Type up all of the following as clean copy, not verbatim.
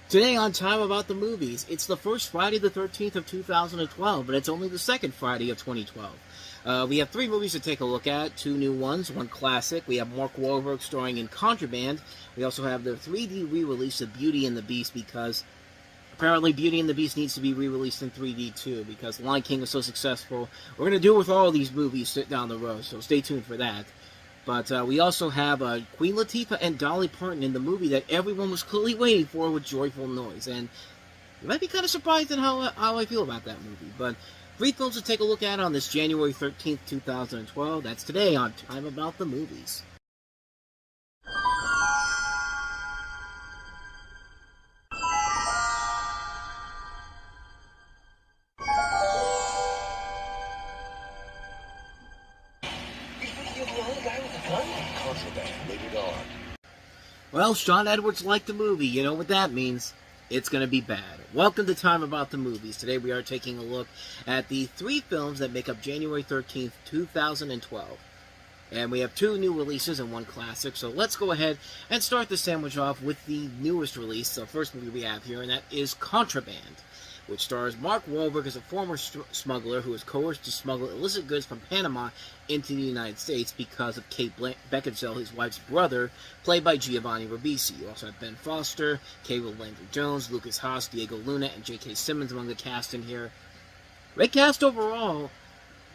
Today on Time About the Movies, it's the first Friday the 13th of 2012, but it's only the second Friday of 2012. We have three movies to take a look at, two new ones, one classic. We have Mark Wahlberg starring in Contraband. We also have the 3D re-release of Beauty and the Beast, because apparently Beauty and the Beast needs to be re-released in 3D too, because Lion King was so successful. We're going to do it with all of these movies down the road, so stay tuned for that. But we also have Queen Latifah and Dolly Parton in the movie that everyone was clearly waiting for with Joyful Noise. And you might be kind of surprised at how I feel about that movie. But three films to take a look at on this January 13th, 2012. That's today on Time About the Movies. Well, Sean Edwards liked the movie. You know what that means. It's going to be bad. Welcome to Time About the Movies. Today we are taking a look at the three films that make up January 13th, 2012. And we have two new releases and one classic. So let's go ahead and start the sandwich off with the newest release, the first movie we have here, and that is Contraband, which stars Mark Wahlberg as a former smuggler who is coerced to smuggle illicit goods from Panama into the United States because of Kate Beckinsale, his wife's brother, played by Giovanni Ribisi. You also have Ben Foster, Caleb Landry-Jones, Lucas Haas, Diego Luna, and J.K. Simmons among the cast in here. Great cast overall,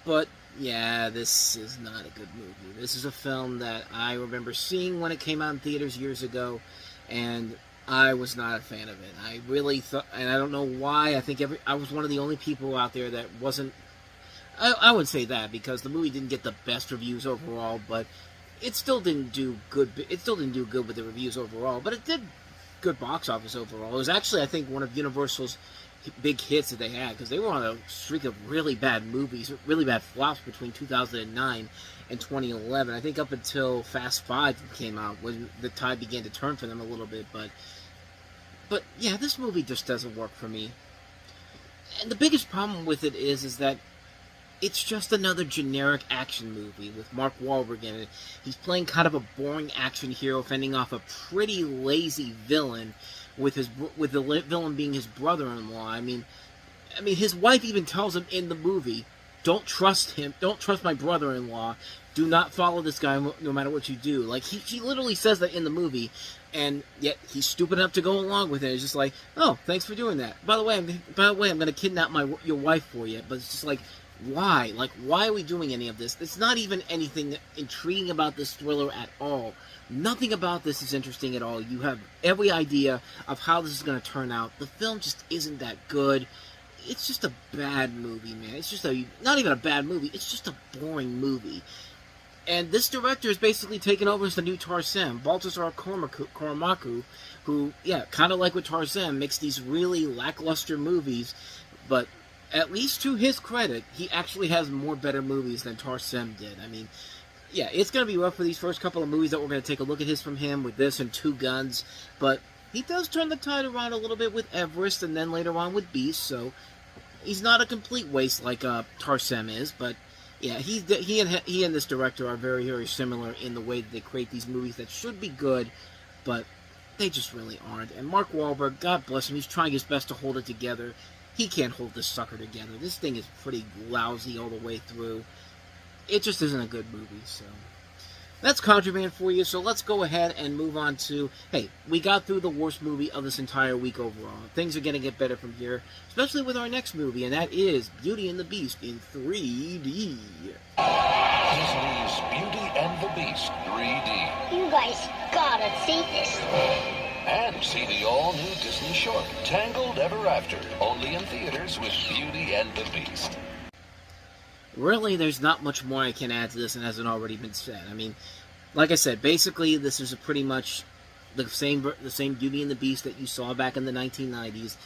but yeah, this is not a good movie. This is a film that I remember seeing when it came out in theaters years ago, and I was not a fan of it. I really thought, and I don't know why, I think I was one of the only people out there that wasn't, I would say that, because the movie didn't get the best reviews overall, but it still didn't do good. It still didn't do good with the reviews overall, but it did good box office overall. It was actually, I think, one of Universal's big hits that they had, because they were on a streak of really bad movies, really bad flops between 2009 and 2011. I think up until Fast Five came out, when the tide began to turn for them a little bit, but yeah, this movie just doesn't work for me. And the biggest problem with it is that it's just another generic action movie with Mark Wahlberg in it. He's playing kind of a boring action hero, fending off a pretty lazy villain, with the villain being his brother-in-law. I mean, his wife even tells him in the movie, "Don't trust him. Don't trust my brother-in-law. Do not follow this guy, no matter what you do." Like, she literally says that in the movie, and yet he's stupid enough to go along with it. It's just like, "Oh, thanks for doing that. By the way, I'm going to kidnap your wife for you." But it's just like, why? Like, why are we doing any of this? It's not even anything intriguing about this thriller at all. Nothing about this is interesting at all. You have every idea of how this is going to turn out. The film just isn't that good. It's just a bad movie, man. It's just not even a bad movie. It's just a boring movie. And this director is basically taken over as the new Tarsem, Baltasar Kormaku, who, yeah, kind of like with Tarsem, makes these really lackluster movies, but at least to his credit, he actually has more better movies than Tarsem did. I mean, yeah, it's going to be rough for these first couple of movies that we're going to take a look at from him with this and Two Guns, but he does turn the tide around a little bit with Everest and then later on with Beast, so he's not a complete waste like Tarsem is, but yeah, he and this director are very, very similar in the way that they create these movies that should be good, but they just really aren't. And Mark Wahlberg, God bless him, he's trying his best to hold it together. He can't hold this sucker together. This thing is pretty lousy all the way through. It just isn't a good movie, so that's Contraband for you. So let's go ahead and move on to, hey, we got through the worst movie of this entire week overall. Things are going to get better from here, especially with our next movie, and that is Beauty and the Beast in 3D. Disney's Beauty and the Beast 3D. You guys gotta see this. And see the all-new Disney short, Tangled Ever After, only in theaters with Beauty and the Beast. Really, there's not much more I can add to this and hasn't already been said. I mean, like I said, basically this is pretty much the same Beauty and the Beast that you saw back in the 1990s.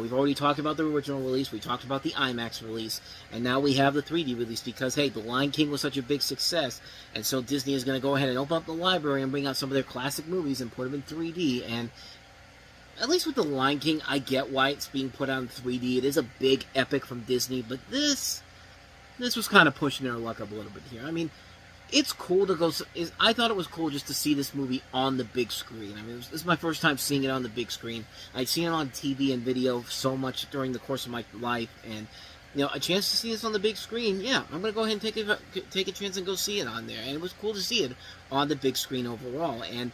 We've already talked about the original release, we talked about the IMAX release, and now we have the 3D release because, hey, The Lion King was such a big success, and so Disney is going to go ahead and open up the library and bring out some of their classic movies and put them in 3D, and at least with The Lion King, I get why it's being put out in 3D. It is a big epic from Disney, but this was kind of pushing their luck up a little bit here. I mean, it's cool to go. I thought it was cool just to see this movie on the big screen. I mean, this is my first time seeing it on the big screen. I'd seen it on TV and video so much during the course of my life, and a chance to see this on the big screen. Yeah, I'm gonna go ahead and take a chance and go see it on there. And it was cool to see it on the big screen overall. And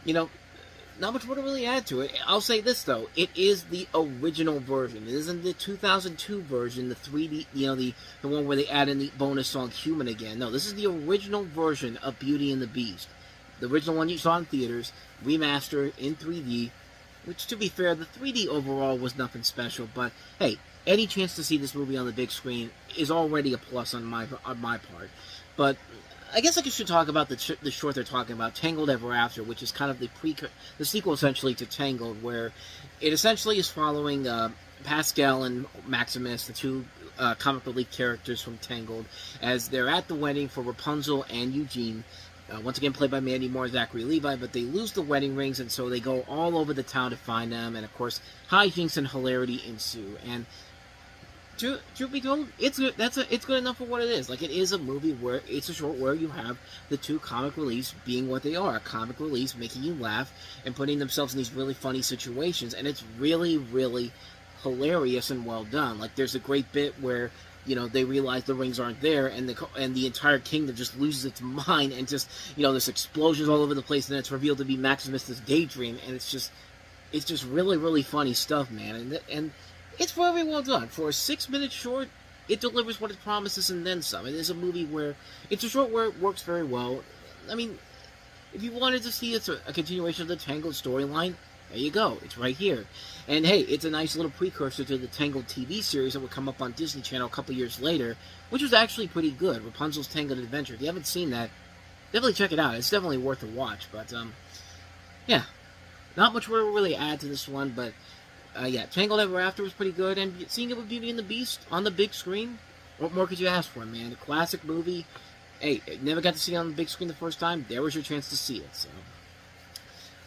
not much more to really add to it. I'll say this though: it is the original version. It isn't the 2002 version, the 3D, the one where they add in the bonus song "Human" again. No, this is the original version of Beauty and the Beast, the original one you saw in theaters, remastered in 3D. Which, to be fair, the 3D overall was nothing special. But hey, any chance to see this movie on the big screen is already a plus on my part. But I guess I should talk about the short they're talking about, Tangled Ever After, which is kind of the sequel essentially to Tangled, where it essentially is following Pascal and Maximus, the two comic relief characters from Tangled, as they're at the wedding for Rapunzel and Eugene, once again played by Mandy Moore and Zachary Levi, but they lose the wedding rings, and so they go all over the town to find them, and of course, hijinks and hilarity ensue. And truth be told, it's good. It's good enough for what it is. Like, it is a movie where it's a short where you have the two comic reliefs being what they are, comic reliefs making you laugh and putting themselves in these really funny situations, and it's really, really hilarious and well done. Like, there's a great bit where they realize the rings aren't there, and the entire kingdom just loses its mind, and just there's explosions all over the place, and it's revealed to be Maximus's daydream, and it's just really, really funny stuff, man, and it's very well done. For a 6-minute short, it delivers what it promises and then some. It is a movie where it's a short where it works very well. I mean, if you wanted to see a continuation of the Tangled storyline, there you go. It's right here. And hey, it's a nice little precursor to the Tangled TV series that would come up on Disney Channel a couple years later, which was actually pretty good. Rapunzel's Tangled Adventure. If you haven't seen that, definitely check it out. It's definitely worth a watch. But, yeah. Not much more to really add to this one, but yeah, Tangled Ever After was pretty good, and seeing it with Beauty and the Beast on the big screen, what more could you ask for, man? A classic movie. Hey, never got to see it on the big screen the first time. There was your chance to see it.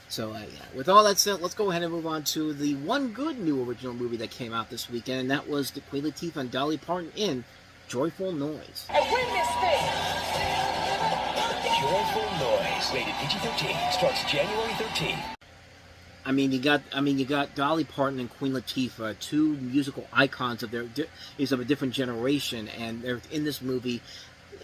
So yeah. With all that said, let's go ahead and move on to the one good new original movie that came out this weekend, and that was the Queen Latifah and Dolly Parton in Joyful Noise. I win this thing! Joyful Noise, rated PG-13, starts January 13th. I mean, you got Dolly Parton and Queen Latifah, two musical icons of a different generation, and they're in this movie.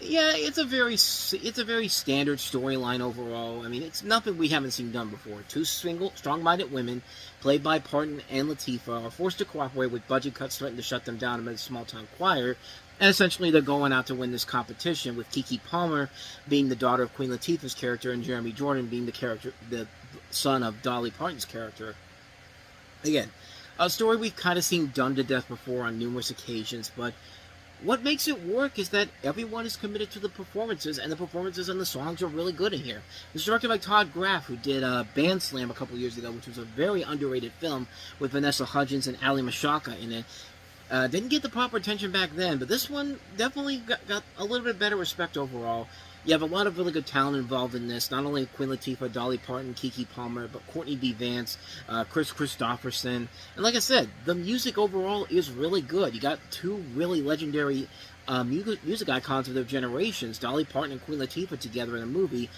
Yeah, it's a very standard storyline overall. I mean, it's nothing we haven't seen done before. Two strong-minded women, played by Parton and Latifah, are forced to cooperate with budget cuts threatening to shut them down amid a small-town choir. And essentially, they're going out to win this competition, with Keke Palmer being the daughter of Queen Latifah's character, and Jeremy Jordan being the son of Dolly Parton's character. Again, a story we've kind of seen done to death before on numerous occasions, but what makes it work is that everyone is committed to the performances, and the performances and the songs are really good in here. It's directed by Todd Graff, who did Band Slam a couple years ago, which was a very underrated film with Vanessa Hudgens and Ali Mashaka in it. Didn't get the proper attention back then, but this one definitely got a little bit better respect overall. You have a lot of really good talent involved in this. Not only Queen Latifah, Dolly Parton, Keke Palmer, but Courtney B. Vance, Chris Christopherson. And like I said, the music overall is really good. You got two really legendary music icons of their generations, Dolly Parton and Queen Latifah, together in a movie.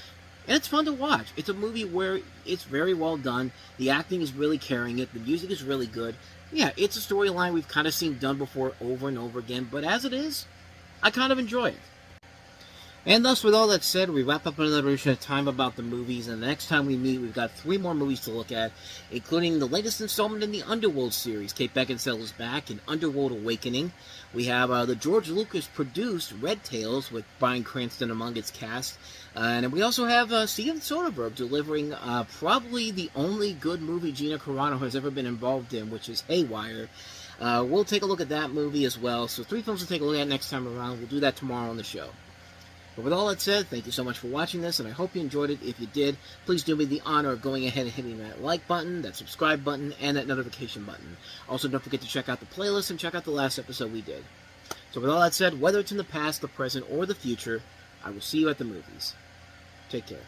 And it's fun to watch. It's a movie where it's very well done. The acting is really carrying it. The music is really good. Yeah, it's a storyline we've kind of seen done before over and over again. But as it is, I kind of enjoy it. And thus, with all that said, we wrap up another edition of Time About the Movies, and the next time we meet, we've got 3 more movies to look at, including the latest installment in the Underworld series. Kate Beckinsale is back in Underworld Awakening. We have the George Lucas-produced Red Tails, with Bryan Cranston among its cast. And we also have Steven Soderbergh delivering probably the only good movie Gina Carano has ever been involved in, which is Haywire. We'll take a look at that movie as well. So 3 films to take a look at next time around. We'll do that tomorrow on the show. But with all that said, thank you so much for watching this, and I hope you enjoyed it. If you did, please do me the honor of going ahead and hitting that like button, that subscribe button, and that notification button. Also, don't forget to check out the playlist and check out the last episode we did. So with all that said, whether it's in the past, the present, or the future, I will see you at the movies. Take care.